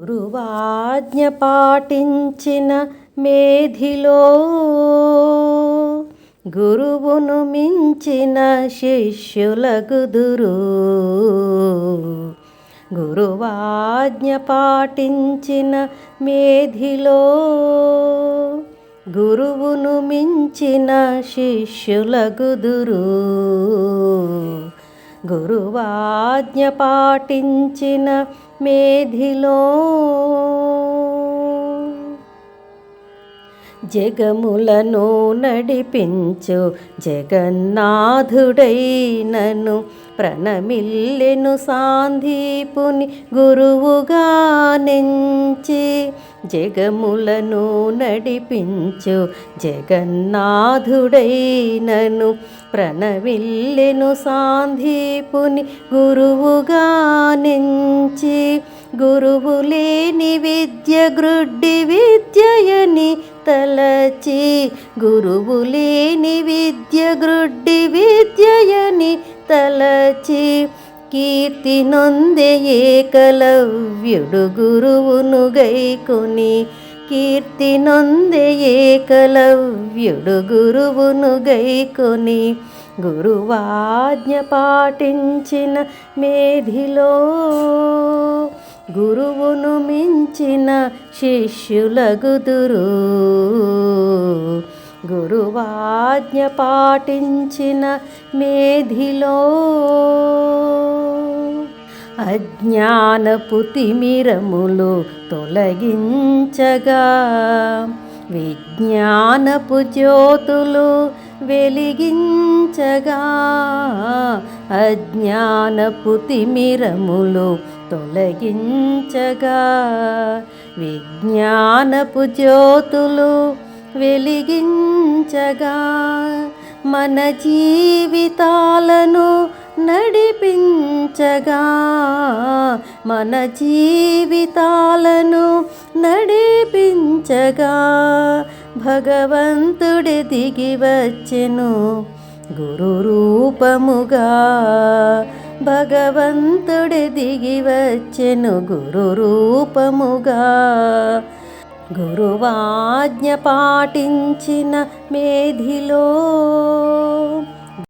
గురువాజ్ఞ పాటించిన మేధిలో గురువును మించిన శిష్యులగుదురు. గురువాజ్ఞ పాటించిన మేధిలో గురువును మించిన శిష్యులగుదురు. గురువాజ్ఞ పాటించిన మేధిలో జగములను నడిపించు జగన్నాథుడైనను ప్రణమిల్లెను సాందీపుని గురువుగా నెంచి. జగములను నడిపించు జగన్నాథుడైనను ప్రణమిల్లెను సాందీపుని గురువుగా నెంచి. గురువు లేని విద్య గ్రుడ్డి విద్యయని తలచి. గురువు లేని విద్య గ్రుడ్డి విద్యయని తలచి. కీర్తి నొందే ఏకలవ్యుడు గురువును గైకొని. కీర్తి నొందే ఏకలవ్యుడు గురువును గైకొని. గురువాజ్ఞ పాటించిన మేధిలో గురువును మించిన శిష్యులగుదురు. గురువాజ్ఞ పాటించిన మేధిలో అజ్ఞానపు తిమిరములు తొలగించగా విజ్ఞానపు జ్యోతులు వెలిగించగా. అజ్ఞానపు తిమిరములు తొలగించగా విజ్ఞానపు జ్యోతులు వెలిగించగా. మన జీవితాలను నడిపించగా. మన జీవితాలను నడిపించగా భగవంతుడి దిగి వచ్చెను గురు రూపముగా. భగవంతుడి దిగి వచ్చెను గురు రూపముగా. గురువాజ్ఞ పాటించిన మేధిలో